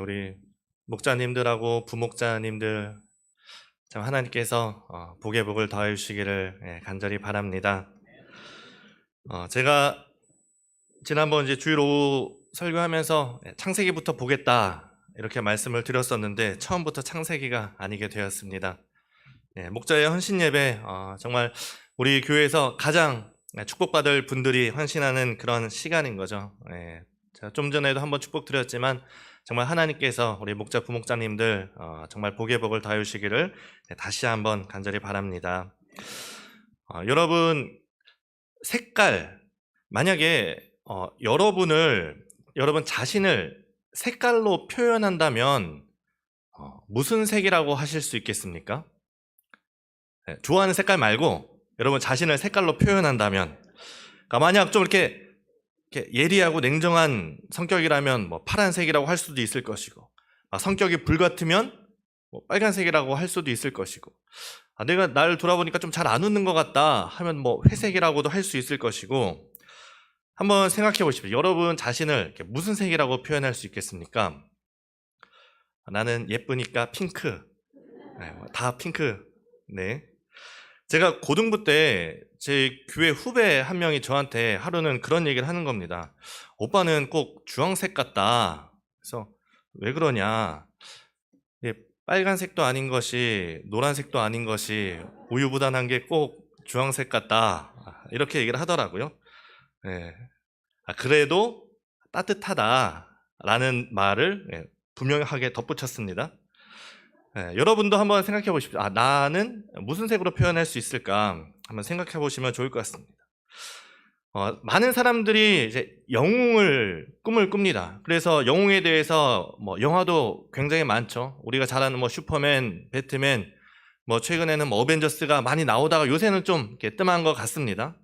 우리 목자님들하고 부목자님들 참 하나님께서 복의 복을 더해 주시기를 간절히 바랍니다. 제가 지난번 이제 주일 오후 설교하면서 창세기부터 보겠다 이렇게 말씀을 드렸었는데 처음부터 창세기가 아니게 되었습니다. 목자의 헌신 예배 정말 우리 교회에서 가장 축복받을 분들이 헌신하는 그런 시간인 거죠. 제가 좀 전에도 한번 축복드렸지만 정말 하나님께서 우리 목자 부목자님들 정말 복의 복을 더해 주시기를 다시 한번 간절히 바랍니다. 여러분 색깔, 만약에 여러분 자신을 색깔로 표현한다면 무슨 색이라고 하실 수 있겠습니까? 좋아하는 색깔 말고 여러분 자신을 색깔로 표현한다면, 그러니까 만약 좀 이렇게 예리하고 냉정한 성격이라면 파란색이라고 할 수도 있을 것이고, 성격이 불같으면 빨간색이라고 할 수도 있을 것이고, 내가 나를 돌아보니까 좀 잘 안 웃는 것 같다 하면 회색이라고도 할 수 있을 것이고, 한번 생각해 보십시오. 여러분 자신을 무슨 색이라고 표현할 수 있겠습니까? 나는 예쁘니까 핑크. 다 핑크. 네. 제가 고등부 때 제 교회 후배 한 명이 저한테 하루는 그런 얘기를 하는 겁니다. 오빠는 꼭 주황색 같다. 그래서 왜 그러냐? 빨간색도 아닌 것이, 노란색도 아닌 것이 우유부단한 게 꼭 주황색 같다. 이렇게 얘기를 하더라고요. 그래도 따뜻하다라는 말을 분명하게 덧붙였습니다. 여러분도 한번 생각해 보십시오. 나는 무슨 색으로 표현할 수 있을까? 한번 생각해 보시면 좋을 것 같습니다. 많은 사람들이 이제 꿈을 꿉니다. 그래서 영웅에 대해서 영화도 굉장히 많죠. 우리가 잘 아는 슈퍼맨, 배트맨, 최근에는 어벤져스가 많이 나오다가 요새는 좀 이렇게 뜸한 것 같습니다.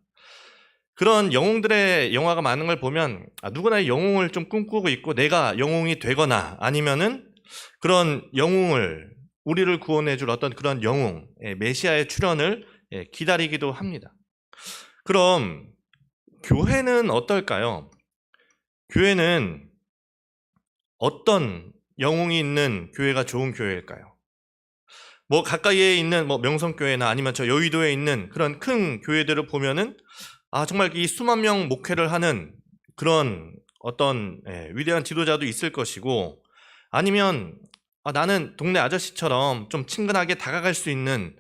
그런 영웅들의 영화가 많은 걸 보면 누구나 영웅을 좀 꿈꾸고 있고, 내가 영웅이 되거나 아니면은 그런 영웅을, 우리를 구원해줄 어떤 그런 영웅, 메시아의 출현을 기다리기도 합니다. 그럼 교회는 어떨까요? 교회는 어떤 영웅이 있는 교회가 좋은 교회일까요? 가까이에 있는 명성교회나 아니면 저 여의도에 있는 그런 큰 교회들을 보면은 정말 이 수만 명 목회를 하는 그런 어떤 위대한 지도자도 있을 것이고, 아니면 나는 동네 아저씨처럼 좀 친근하게 다가갈 수 있는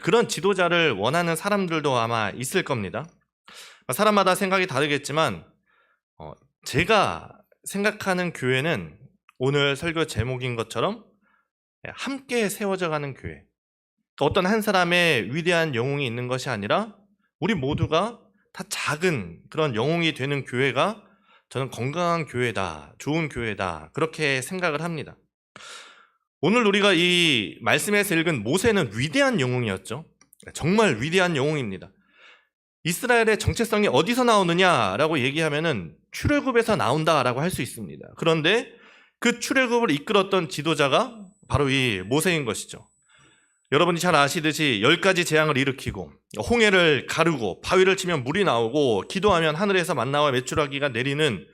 그런 지도자를 원하는 사람들도 아마 있을 겁니다. 사람마다 생각이 다르겠지만 제가 생각하는 교회는 오늘 설교 제목인 것처럼 함께 세워져 가는 교회. 어떤 한 사람의 위대한 영웅이 있는 것이 아니라 우리 모두가 다 작은 그런 영웅이 되는 교회가 저는 건강한 교회다, 좋은 교회다, 그렇게 생각을 합니다. 오늘 우리가 이 말씀에서 읽은 모세는 위대한 영웅이었죠. 정말 위대한 영웅입니다. 이스라엘의 정체성이 어디서 나오느냐라고 얘기하면은 출애굽에서 나온다라고 할 수 있습니다. 그런데 그 출애굽을 이끌었던 지도자가 바로 이 모세인 것이죠. 여러분이 잘 아시듯이 10가지 재앙을 일으키고, 홍해를 가르고, 바위를 치면 물이 나오고, 기도하면 하늘에서 만나와 메추라기가 내리는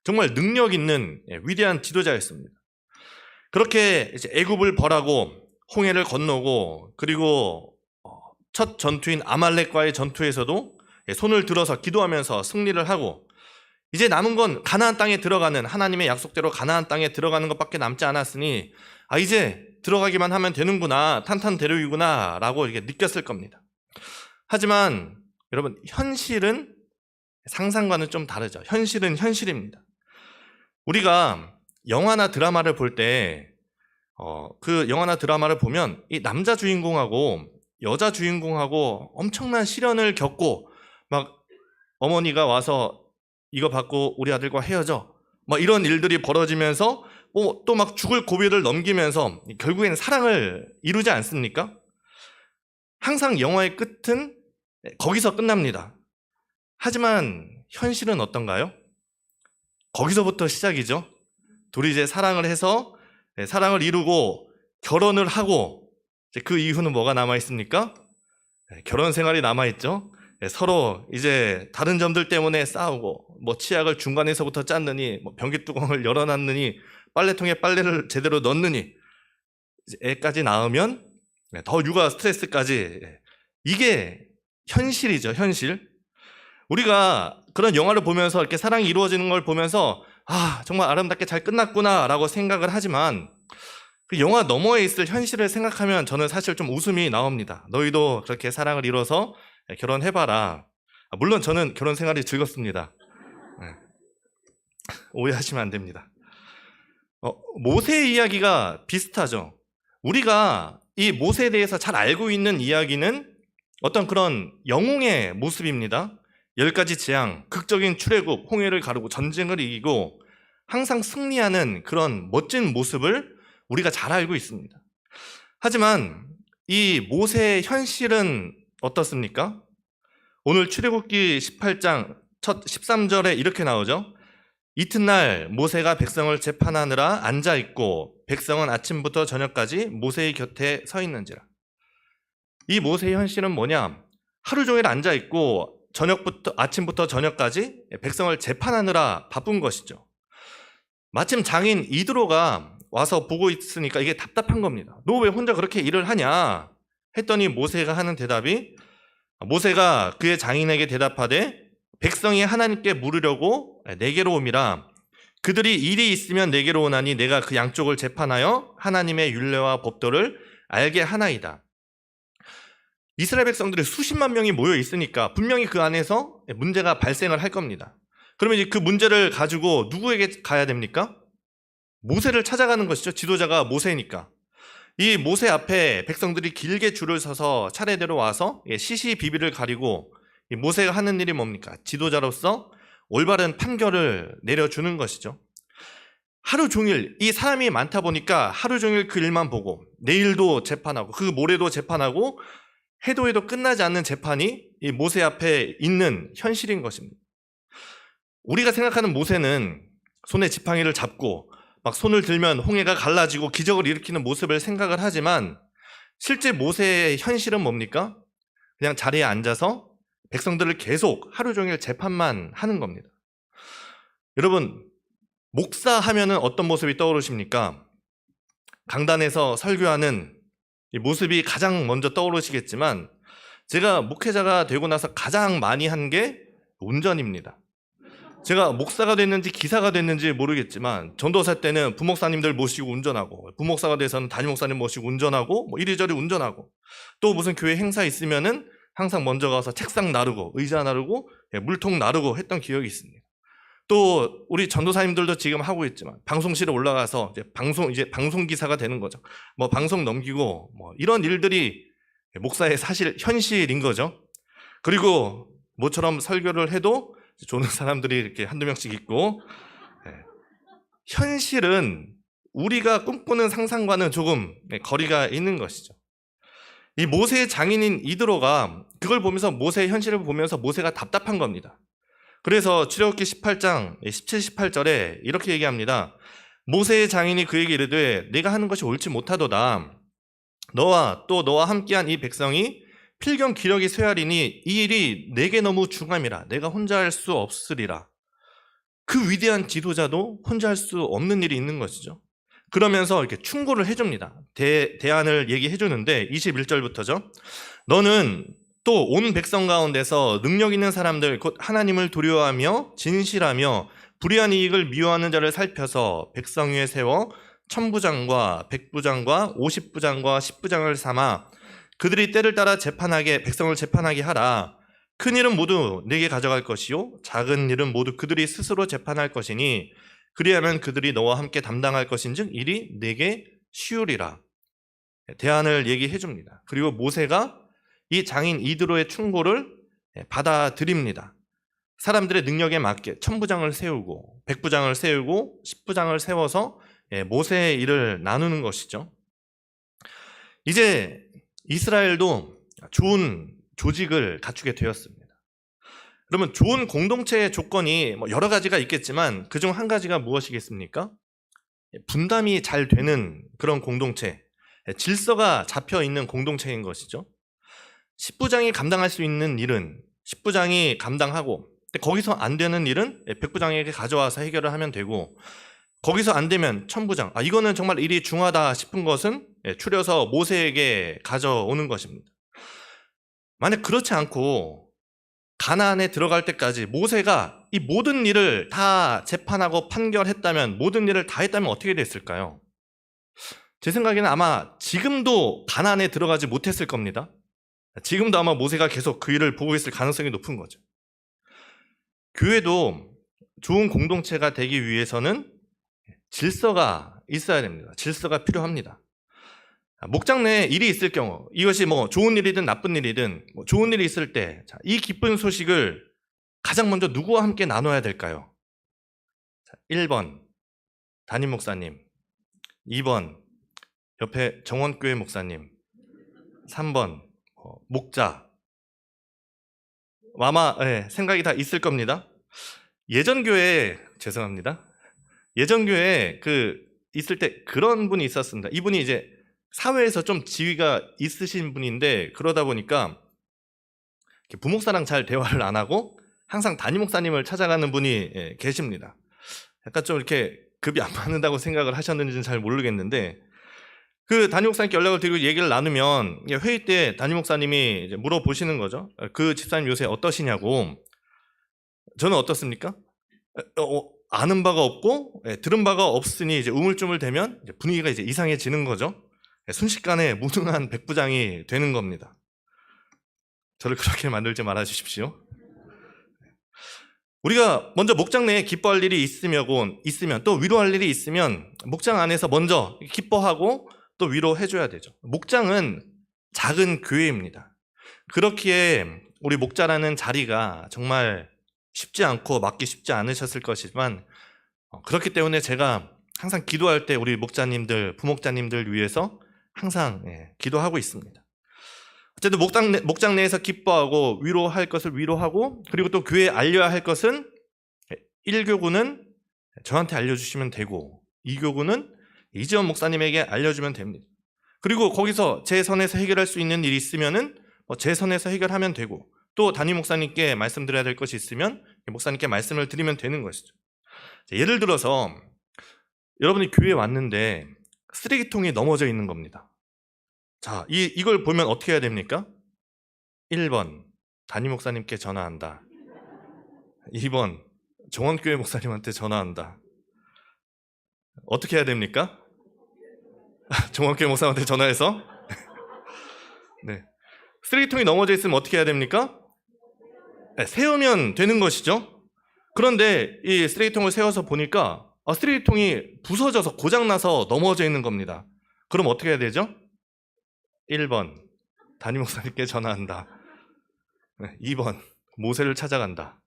정말 능력 있는 위대한 지도자였습니다. 그렇게 이제 애굽을 벌하고 홍해를 건너고, 그리고 첫 전투인 아말렉과의 전투에서도 손을 들어서 기도하면서 승리를 하고, 이제 남은 건 가나안 땅에 들어가는, 하나님의 약속대로 가나안 땅에 들어가는 것밖에 남지 않았으니 이제 들어가기만 하면 되는구나, 탄탄대로이구나 라고 이렇게 느꼈을 겁니다. 하지만 여러분, 현실은 상상과는 좀 다르죠. 현실은 현실입니다. 우리가 영화나 드라마를 볼 때 그 영화나 드라마를 보면 이 남자 주인공하고 여자 주인공하고 엄청난 시련을 겪고, 어머니가 와서 이거 받고 우리 아들과 헤어져, 이런 일들이 벌어지면서 또 죽을 고비를 넘기면서 결국에는 사랑을 이루지 않습니까? 항상 영화의 끝은 거기서 끝납니다. 하지만 현실은 어떤가요? 거기서부터 시작이죠. 둘이 이제 사랑을 해서 사랑을 이루고 결혼을 하고, 그 이후는 뭐가 남아있습니까? 결혼 생활이 남아있죠. 서로 이제 다른 점들 때문에 싸우고, 뭐 치약을 중간에서부터 짰느니, 뭐 변기뚜껑을 열어놨느니, 빨래통에 빨래를 제대로 넣느니, 이제 애까지 낳으면 더 육아 스트레스까지. 이게 현실이죠, 현실. 우리가 그런 영화를 보면서 이렇게 사랑이 이루어지는 걸 보면서 정말 아름답게 잘 끝났구나라고 생각을 하지만, 그 영화 너머에 있을 현실을 생각하면 저는 사실 좀 웃음이 나옵니다. 너희도 그렇게 사랑을 이뤄서 결혼해봐라. 물론 저는 결혼 생활이 즐겁습니다. 오해하시면 안 됩니다. 모세의 이야기가 비슷하죠. 우리가 이 모세에 대해서 잘 알고 있는 이야기는 어떤 그런 영웅의 모습입니다. 10가지 재앙, 극적인 출애굽, 홍해를 가르고 전쟁을 이기고 항상 승리하는 그런 멋진 모습을 우리가 잘 알고 있습니다. 하지만 이 모세의 현실은 어떻습니까? 오늘 출애굽기 18장 첫 13절에 이렇게 나오죠. 이튿날 모세가 백성을 재판하느라 앉아있고 백성은 아침부터 저녁까지 모세의 곁에 서 있는지라. 이 모세의 현실은 뭐냐? 하루 종일 앉아있고 아침부터 저녁까지 백성을 재판하느라 바쁜 것이죠. 마침 장인 이드로가 와서 보고 있으니까 이게 답답한 겁니다. 너 왜 혼자 그렇게 일을 하냐? 했더니 모세가 하는 대답이, 모세가 그의 장인에게 대답하되 백성이 하나님께 물으려고 내게로 옴이라. 그들이 일이 있으면 내게로 오나니 내가 그 양쪽을 재판하여 하나님의 율례와 법도를 알게 하나이다. 이스라엘 백성들이 수십만 명이 모여 있으니까 분명히 그 안에서 문제가 발생을 할 겁니다. 그러면 이제 그 문제를 가지고 누구에게 가야 됩니까? 모세를 찾아가는 것이죠. 지도자가 모세니까. 이 모세 앞에 백성들이 길게 줄을 서서 차례대로 와서 시시비비를 가리고, 모세가 하는 일이 뭡니까? 지도자로서 올바른 판결을 내려주는 것이죠. 하루 종일, 이 사람이 많다 보니까 하루 종일 그 일만 보고, 내일도 재판하고 그 모레도 재판하고, 해도 끝나지 않는 재판이 이 모세 앞에 있는 현실인 것입니다. 우리가 생각하는 모세는 손에 지팡이를 잡고 막 손을 들면 홍해가 갈라지고 기적을 일으키는 모습을 생각을 하지만, 실제 모세의 현실은 뭡니까? 그냥 자리에 앉아서 백성들을 계속 하루 종일 재판만 하는 겁니다. 여러분, 목사 하면은 어떤 모습이 떠오르십니까? 강단에서 설교하는 이 모습이 가장 먼저 떠오르시겠지만, 제가 목회자가 되고 나서 가장 많이 한 게 운전입니다. 제가 목사가 됐는지 기사가 됐는지 모르겠지만, 전도사 때는 부목사님들 모시고 운전하고, 부목사가 돼서는 담임목사님 모시고 운전하고, 뭐 이리저리 운전하고, 또 무슨 교회 행사 있으면은 항상 먼저 가서 책상 나르고 의자 나르고 물통 나르고 했던 기억이 있습니다. 또 우리 전도사님들도 지금 하고 있지만 방송실에 올라가서 이제 방송 기사가 되는 거죠. 뭐 방송 넘기고 뭐 이런 일들이 목사의 사실 현실인 거죠. 그리고 모처럼 설교를 해도 조는 사람들이 이렇게 한두 명씩 있고, 현실은 우리가 꿈꾸는 상상과는 조금 거리가 있는 것이죠. 이 모세의 장인인 이드로가 그걸 보면서, 모세의 현실을 보면서 모세가 답답한 겁니다. 그래서 출애굽기 18장 17, 18절에 이렇게 얘기합니다. 모세의 장인이 그에게 이르되 내가 하는 것이 옳지 못하도다. 너와 또 너와 함께한 이 백성이 필경 기력이 쇠하리니 이 일이 내게 너무 중함이라. 내가 혼자 할 수 없으리라. 그 위대한 지도자도 혼자 할 수 없는 일이 있는 것이죠. 그러면서 이렇게 충고를 해줍니다. 대안을 얘기해 주는데 21절부터죠. 너는 또 온 백성 가운데서 능력 있는 사람들 곧 하나님을 두려워하며 진실하며 불의한 이익을 미워하는 자를 살펴서 백성 위에 세워 천부장과 백부장과 50부장과 10부장을 삼아 그들이 때를 따라 백성을 재판하게 하라. 큰 일은 모두 네게 가져갈 것이요 작은 일은 모두 그들이 스스로 재판할 것이니 그리하면 그들이 너와 함께 담당할 것인즉 일이 네게 쉬우리라. 대안을 얘기해 줍니다. 그리고 모세가 이 장인 이드로의 충고를 받아들입니다. 사람들의 능력에 맞게 천부장을 세우고 백부장을 세우고 10부장을 세워서 모세의 일을 나누는 것이죠. 이제 이스라엘도 좋은 조직을 갖추게 되었습니다. 그러면 좋은 공동체의 조건이 여러 가지가 있겠지만 그중 한 가지가 무엇이겠습니까? 분담이 잘 되는 그런 공동체, 질서가 잡혀 있는 공동체인 것이죠. 10부장이 감당할 수 있는 일은 10부장이 감당하고, 근데 거기서 안 되는 일은 백부장에게 가져와서 해결을 하면 되고, 거기서 안 되면 천부장, 이거는 정말 일이 중하다 싶은 것은 추려서 모세에게 가져오는 것입니다. 만약 그렇지 않고 가나안에 들어갈 때까지 모세가 이 모든 일을 다 재판하고 판결했다면, 모든 일을 다 했다면 어떻게 됐을까요? 제 생각에는 아마 지금도 가나안에 들어가지 못했을 겁니다. 지금도 아마 모세가 계속 그 일을 보고 있을 가능성이 높은 거죠. 교회도 좋은 공동체가 되기 위해서는 질서가 있어야 됩니다. 질서가 필요합니다. 목장 내에 일이 있을 경우, 이것이 좋은 일이든 나쁜 일이든, 좋은 일이 있을 때 이 기쁜 소식을 가장 먼저 누구와 함께 나눠야 될까요? 1번 담임 목사님, 2번 옆에 정원교회 목사님, 3번 목자. 아마 생각이 다 있을 겁니다. 예전 교회에 있을 때 그런 분이 있었습니다. 이분이 이제 사회에서 좀 지위가 있으신 분인데, 그러다 보니까 부목사랑 잘 대화를 안 하고 항상 담임 목사님을 찾아가는 분이 계십니다. 약간 좀 이렇게 급이 안 맞는다고 생각을 하셨는지는 잘 모르겠는데, 그 담임 목사님께 연락을 드리고 얘기를 나누면 회의 때 담임 목사님이 이제 물어보시는 거죠. 그 집사님 요새 어떠시냐고. 저는 어떻습니까? 아는 바가 없고 들은 바가 없으니 이제 우물쭈물대면 분위기가 이제 이상해지는 거죠. 순식간에 무능한 백부장이 되는 겁니다. 저를 그렇게 만들지 말아 주십시오. 우리가 먼저 목장 내에 기뻐할 일이 있으면, 또 위로할 일이 있으면 목장 안에서 먼저 기뻐하고 또 위로해줘야 되죠. 목장은 작은 교회입니다. 그렇기에 우리 목자라는 자리가 정말 쉽지 않고 맡기 쉽지 않으셨을 것이지만, 그렇기 때문에 제가 항상 기도할 때 우리 목자님들, 부목자님들 위해서 항상 기도하고 있습니다. 어쨌든 목장 내에서 기뻐하고 위로할 것을 위로하고, 그리고 또 교회에 알려야 할 것은 1교구는 저한테 알려주시면 되고, 2교구는 이지원 목사님에게 알려주면 됩니다. 그리고 거기서 제 선에서 해결할 수 있는 일이 있으면은 제 선에서 해결하면 되고, 또 담임 목사님께 말씀드려야 될 것이 있으면 목사님께 말씀을 드리면 되는 것이죠. 예를 들어서 여러분이 교회에 왔는데 쓰레기통이 넘어져 있는 겁니다. 자, 이걸 보면 어떻게 해야 됩니까? 1번 담임 목사님께 전화한다. 2번 정원교회 목사님한테 전화한다. 어떻게 해야 됩니까? 정원교회 목사님한테 전화해서 네. 쓰레기통이 넘어져 있으면 어떻게 해야 됩니까? 세우면 되는 것이죠. 그런데 이 쓰레기통을 세워서 보니까 쓰레기통이 부서져서 고장나서 넘어져 있는 겁니다. 그럼 어떻게 해야 되죠? 1번 담임 목사님께 전화한다. 2번 모세를 찾아간다.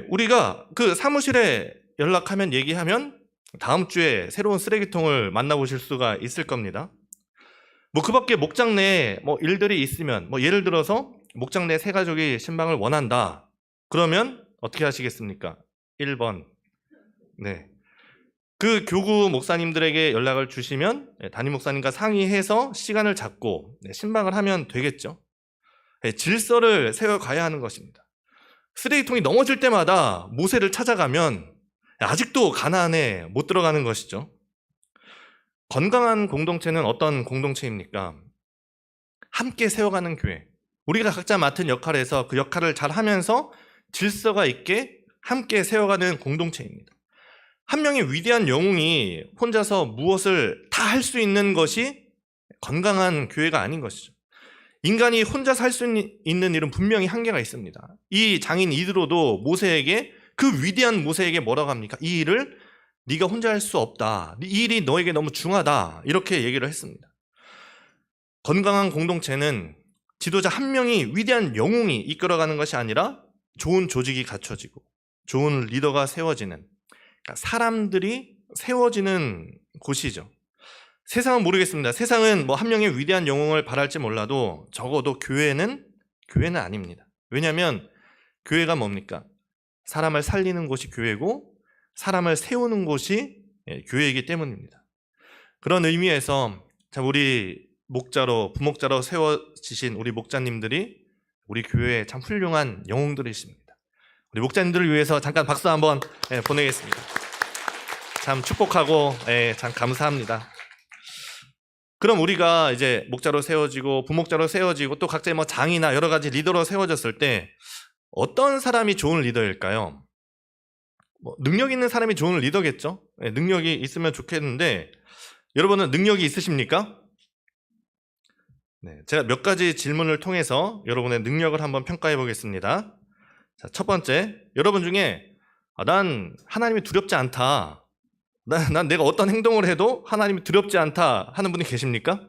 우리가 그 사무실에 연락하면, 얘기하면 다음 주에 새로운 쓰레기통을 만나보실 수가 있을 겁니다. 그 밖에 목장 내에 일들이 있으면, 예를 들어서 목장 내 세 가족이 신방을 원한다. 그러면 어떻게 하시겠습니까? 1번 그 교구 목사님들에게 연락을 주시면 담임 목사님과 상의해서 시간을 잡고 신방을 하면 되겠죠. 질서를 세워가야 하는 것입니다. 쓰레기통이 넘어질 때마다 모세를 찾아가면 아직도 가나안에 못 들어가는 것이죠. 건강한 공동체는 어떤 공동체입니까? 함께 세워가는 교회. 우리가 각자 맡은 역할에서 그 역할을 잘 하면서 질서가 있게 함께 세워가는 공동체입니다. 한 명의 위대한 영웅이 혼자서 무엇을 다 할 수 있는 것이 건강한 교회가 아닌 것이죠. 인간이 혼자서 할 수 있는 일은 분명히 한계가 있습니다. 이 장인 이드로도 모세에게, 그 위대한 모세에게 뭐라고 합니까? 이 일을 네가 혼자 할 수 없다. 이 일이 너에게 너무 중하다. 이렇게 얘기를 했습니다. 건강한 공동체는 지도자 한 명이, 위대한 영웅이 이끌어가는 것이 아니라 좋은 조직이 갖춰지고 좋은 리더가 세워지는, 그러니까 사람들이 세워지는 곳이죠. 세상은 모르겠습니다. 세상은 한 명의 위대한 영웅을 바랄지 몰라도 적어도 교회는 아닙니다. 왜냐하면 교회가 뭡니까? 사람을 살리는 곳이 교회고 사람을 세우는 곳이 교회이기 때문입니다. 그런 의미에서 우리 목자로, 부목자로 세워지신 우리 목자님들이 우리 교회에 참 훌륭한 영웅들이십니다. 우리 목자님들을 위해서 잠깐 박수 한번 보내겠습니다. 참 축복하고 참 감사합니다. 그럼 우리가 이제 목자로 세워지고 부목자로 세워지고 또 각자의 뭐 장이나 여러 가지 리더로 세워졌을 때 어떤 사람이 좋은 리더일까요? 뭐 능력 있는 사람이 좋은 리더겠죠. 능력이 있으면 좋겠는데 여러분은 능력이 있으십니까? 네, 제가 몇 가지 질문을 통해서 여러분의 능력을 한번 평가해 보겠습니다. 자, 첫 번째, 여러분 중에 난 하나님이 두렵지 않다. 난 내가 어떤 행동을 해도 하나님이 두렵지 않다 하는 분이 계십니까?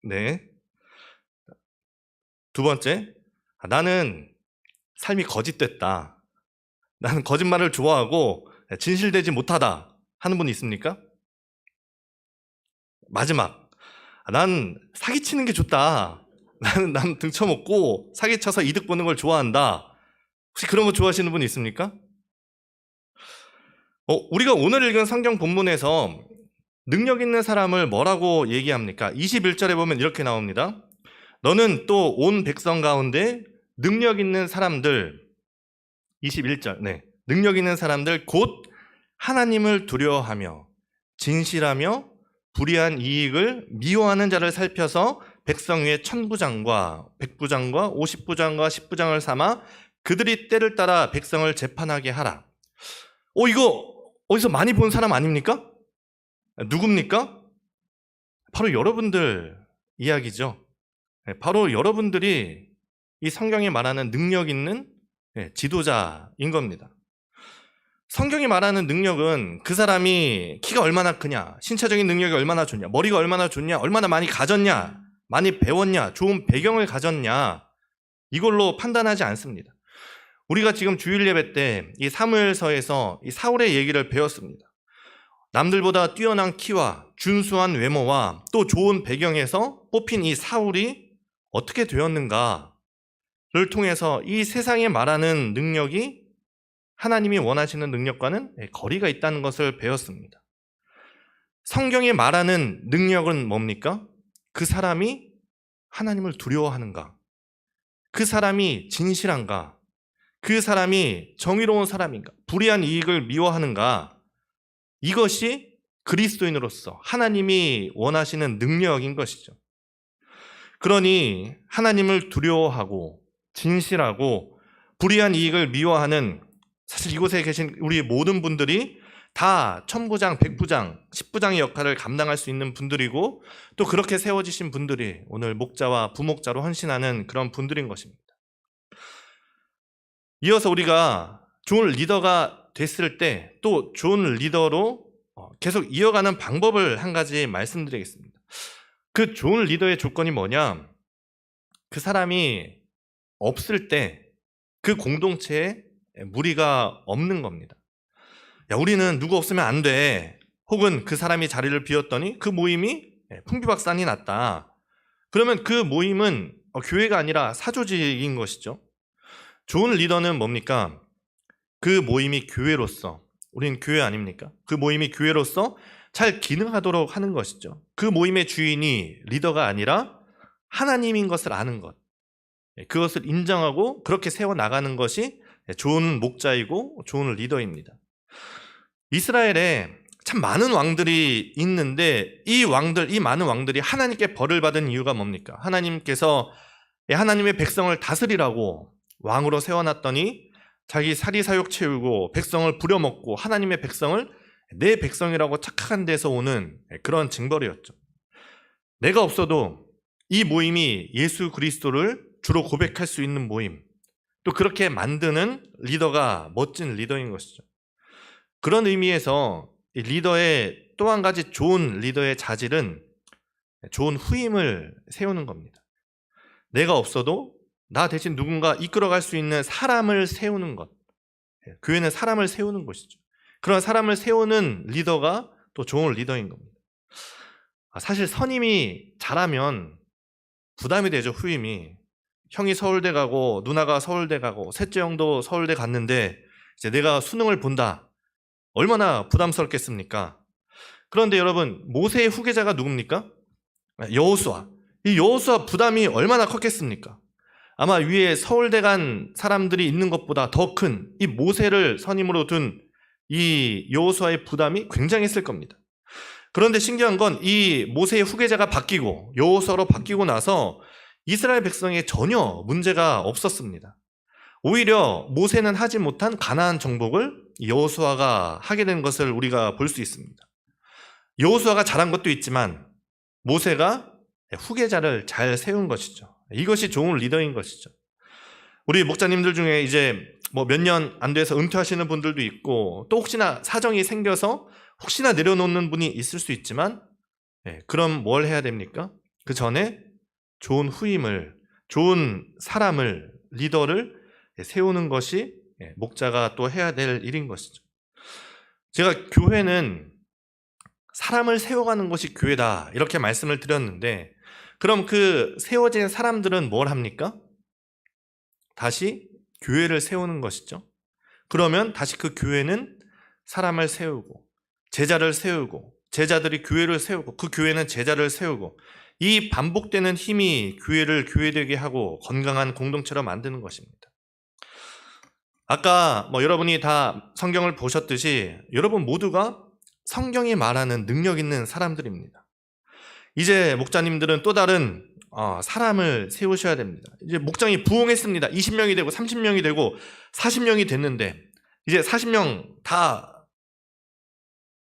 네. 두 번째, 나는 삶이 거짓됐다. 나는 거짓말을 좋아하고 진실되지 못하다 하는 분이 있습니까? 마지막, 난 사기치는 게 좋다. 나는 등쳐먹고 사기쳐서 이득 보는 걸 좋아한다. 혹시 그런 거 좋아하시는 분 있습니까? 우리가 오늘 읽은 성경 본문에서 능력 있는 사람을 뭐라고 얘기합니까? 21절에 보면 이렇게 나옵니다. 너는 또 온 백성 가운데 능력 있는 사람들, 21절, 네. 능력 있는 사람들 곧 하나님을 두려워하며 진실하며 불의한 이익을 미워하는 자를 살펴서 백성 위에 천부장과 백부장과 50부장과 10부장을 삼아 그들이 때를 따라 백성을 재판하게 하라. 이거 어디서 많이 본 사람 아닙니까? 누굽니까? 바로 여러분들 이야기죠. 바로 여러분들이 이 성경이 말하는 능력 있는 지도자인 겁니다. 성경이 말하는 능력은 그 사람이 키가 얼마나 크냐, 신체적인 능력이 얼마나 좋냐, 머리가 얼마나 좋냐, 얼마나 많이 가졌냐, 많이 배웠냐, 좋은 배경을 가졌냐, 이걸로 판단하지 않습니다. 우리가 지금 주일 예배 때 이 사무엘서에서 이 사울의 얘기를 배웠습니다. 남들보다 뛰어난 키와 준수한 외모와 또 좋은 배경에서 뽑힌 이 사울이 어떻게 되었는가를 통해서 이 세상에 말하는 능력이 하나님이 원하시는 능력과는 거리가 있다는 것을 배웠습니다. 성경이 말하는 능력은 뭡니까? 그 사람이 하나님을 두려워하는가? 그 사람이 진실한가? 그 사람이 정의로운 사람인가? 불의한 이익을 미워하는가? 이것이 그리스도인으로서 하나님이 원하시는 능력인 것이죠. 그러니 하나님을 두려워하고 진실하고 불의한 이익을 미워하는, 사실 이곳에 계신 우리 모든 분들이 다 천부장, 백부장, 십부장의 역할을 감당할 수 있는 분들이고 또 그렇게 세워지신 분들이 오늘 목자와 부목자로 헌신하는 그런 분들인 것입니다. 이어서 우리가 좋은 리더가 됐을 때 또 좋은 리더로 계속 이어가는 방법을 한 가지 말씀드리겠습니다. 그 좋은 리더의 조건이 뭐냐? 그 사람이 없을 때 그 공동체에 무리가 없는 겁니다. 야, 우리는 누구 없으면 안 돼. 혹은 그 사람이 자리를 비웠더니 그 모임이 풍비박산이 났다. 그러면 그 모임은 교회가 아니라 사조직인 것이죠. 좋은 리더는 뭡니까? 그 모임이 교회로서, 우린 교회 아닙니까? 그 모임이 교회로서 잘 기능하도록 하는 것이죠. 그 모임의 주인이 리더가 아니라 하나님인 것을 아는 것, 그것을 인정하고 그렇게 세워나가는 것이 좋은 목자이고 좋은 리더입니다. 이스라엘에 참 많은 왕들이 있는데 이 많은 왕들이 하나님께 벌을 받은 이유가 뭡니까? 하나님께서 하나님의 백성을 다스리라고 왕으로 세워놨더니 자기 사리사욕 채우고 백성을 부려먹고 하나님의 백성을 내 백성이라고 착각한 데서 오는 그런 징벌이었죠. 내가 없어도 이 모임이 예수 그리스도를 주로 고백할 수 있는 모임, 또 그렇게 만드는 리더가 멋진 리더인 것이죠. 그런 의미에서 이 리더의 또 한 가지 좋은 리더의 자질은 좋은 후임을 세우는 겁니다. 내가 없어도 나 대신 누군가 이끌어갈 수 있는 사람을 세우는 것. 교회는 사람을 세우는 것이죠. 그런 사람을 세우는 리더가 또 좋은 리더인 겁니다. 사실 선임이 잘하면 부담이 되죠, 후임이. 형이 서울대 가고 누나가 서울대 가고 셋째 형도 서울대 갔는데 이제 내가 수능을 본다. 얼마나 부담스럽겠습니까? 그런데 여러분, 모세의 후계자가 누굽니까? 여호수아. 이 여호수아 부담이 얼마나 컸겠습니까? 아마 위에 서울대 간 사람들이 있는 것보다 더 큰 이 모세를 선임으로 둔 이 여호수아의 부담이 굉장했을 겁니다. 그런데 신기한 건 이 모세의 후계자가 바뀌고 여호수아로 바뀌고 나서 이스라엘 백성에 전혀 문제가 없었습니다. 오히려 모세는 하지 못한 가나안 정복을 여호수아가 하게 된 것을 우리가 볼 수 있습니다. 여호수아가 잘한 것도 있지만 모세가 후계자를 잘 세운 것이죠. 이것이 좋은 리더인 것이죠. 우리 목자님들 중에 이제 뭐 몇 년 안 돼서 은퇴하시는 분들도 있고 또 혹시나 사정이 생겨서 혹시나 내려놓는 분이 있을 수 있지만 그럼 뭘 해야 됩니까? 그 전에 좋은 후임을, 좋은 사람을, 리더를 세우는 것이 목자가 또 해야 될 일인 것이죠. 제가 교회는 사람을 세워가는 것이 교회다 이렇게 말씀을 드렸는데 그럼 그 세워진 사람들은 뭘 합니까? 다시 교회를 세우는 것이죠. 그러면 다시 그 교회는 사람을 세우고 제자를 세우고 제자들이 교회를 세우고 그 교회는 제자를 세우고 이 반복되는 힘이 교회를 교회되게 하고 건강한 공동체로 만드는 것입니다. 아까 여러분이 다 성경을 보셨듯이 여러분 모두가 성경이 말하는 능력 있는 사람들입니다. 이제 목자님들은 또 다른 사람을 세우셔야 됩니다. 이제 목장이 부흥했습니다. 20명이 되고 30명이 되고 40명이 됐는데 이제 40명 다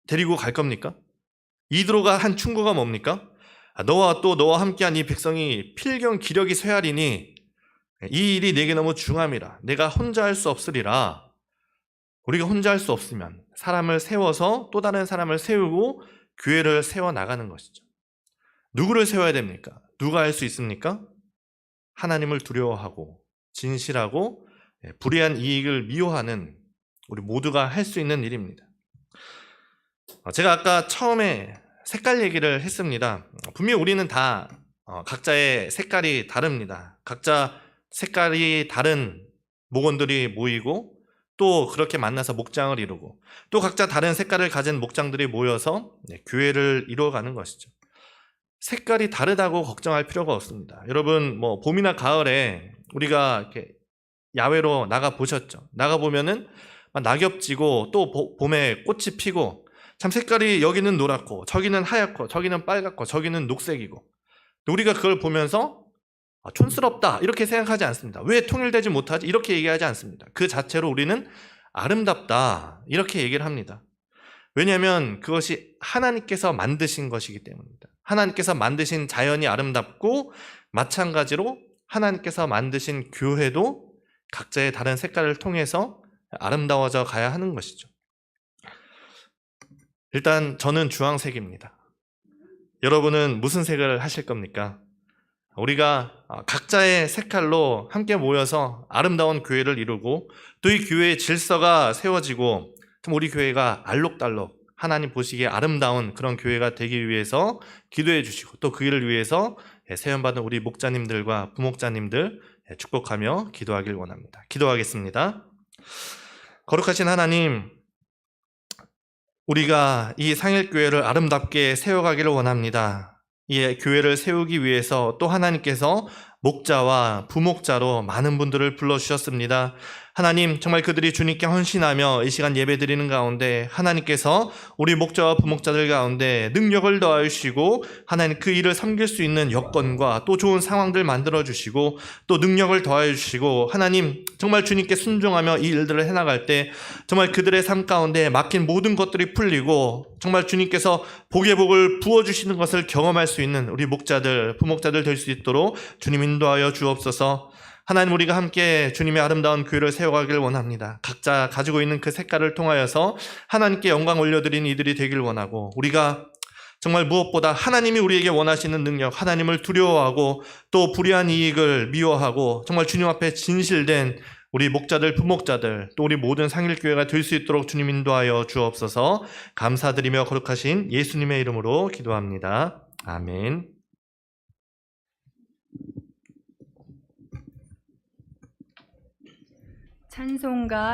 데리고 갈 겁니까? 이드로가 한 충고가 뭡니까? 너와 또 너와 함께한 이 백성이 필경 기력이 쇠하리니 이 일이 내게 너무 중함이라. 내가 혼자 할 수 없으리라. 우리가 혼자 할 수 없으면 사람을 세워서 또 다른 사람을 세우고 교회를 세워나가는 것이죠. 누구를 세워야 됩니까? 누가 할 수 있습니까? 하나님을 두려워하고 진실하고 불의한 이익을 미워하는 우리 모두가 할 수 있는 일입니다. 제가 아까 처음에 색깔 얘기를 했습니다. 분명히 우리는 다 각자의 색깔이 다릅니다. 각자 색깔이 다른 목원들이 모이고 또 그렇게 만나서 목장을 이루고 또 각자 다른 색깔을 가진 목장들이 모여서 교회를 이루어가는 것이죠. 색깔이 다르다고 걱정할 필요가 없습니다. 여러분 봄이나 가을에 우리가 이렇게 야외로 나가 보셨죠? 나가 보면은 낙엽 지고 또 봄에 꽃이 피고 참 색깔이 여기는 노랗고 저기는 하얗고 저기는 빨갛고 저기는 녹색이고 우리가 그걸 보면서 촌스럽다 이렇게 생각하지 않습니다. 왜 통일되지 못하지? 이렇게 얘기하지 않습니다. 그 자체로 우리는 아름답다 이렇게 얘기를 합니다. 왜냐하면 그것이 하나님께서 만드신 것이기 때문입니다. 하나님께서 만드신 자연이 아름답고 마찬가지로 하나님께서 만드신 교회도 각자의 다른 색깔을 통해서 아름다워져 가야 하는 것이죠. 일단 저는 주황색입니다. 여러분은 무슨 색을 하실 겁니까? 우리가 각자의 색깔로 함께 모여서 아름다운 교회를 이루고 또 이 교회의 질서가 세워지고 우리 교회가 알록달록 하나님 보시기에 아름다운 그런 교회가 되기 위해서 기도해 주시고 또 그 일을 위해서 세움받은 우리 목자님들과 부목자님들 축복하며 기도하길 원합니다. 기도하겠습니다. 거룩하신 하나님, 우리가 이 상일교회를 아름답게 세워가기를 원합니다. 이 교회를 세우기 위해서 또 하나님께서 목자와 부목자로 많은 분들을 불러주셨습니다. 하나님, 정말 그들이 주님께 헌신하며 이 시간 예배드리는 가운데 하나님께서 우리 목자와 부목자들 가운데 능력을 더하여 주시고 하나님 그 일을 섬길 수 있는 여건과 또 좋은 상황들 만들어 주시고 또 능력을 더하여 주시고 하나님 정말 주님께 순종하며 이 일들을 해나갈 때 정말 그들의 삶 가운데 막힌 모든 것들이 풀리고 정말 주님께서 복의 복을 부어주시는 것을 경험할 수 있는 우리 목자들, 부목자들 될 수 있도록 주님 인도하여 주옵소서. 하나님, 우리가 함께 주님의 아름다운 교회를 세워가길 원합니다. 각자 가지고 있는 그 색깔을 통하여서 하나님께 영광 올려드리는 이들이 되길 원하고 우리가 정말 무엇보다 하나님이 우리에게 원하시는 능력, 하나님을 두려워하고 또 불의한 이익을 미워하고 정말 주님 앞에 진실된 우리 목자들, 부목자들 또 우리 모든 상일교회가 될 수 있도록 주님 인도하여 주옵소서. 감사드리며 거룩하신 예수님의 이름으로 기도합니다. 아멘. 찬송가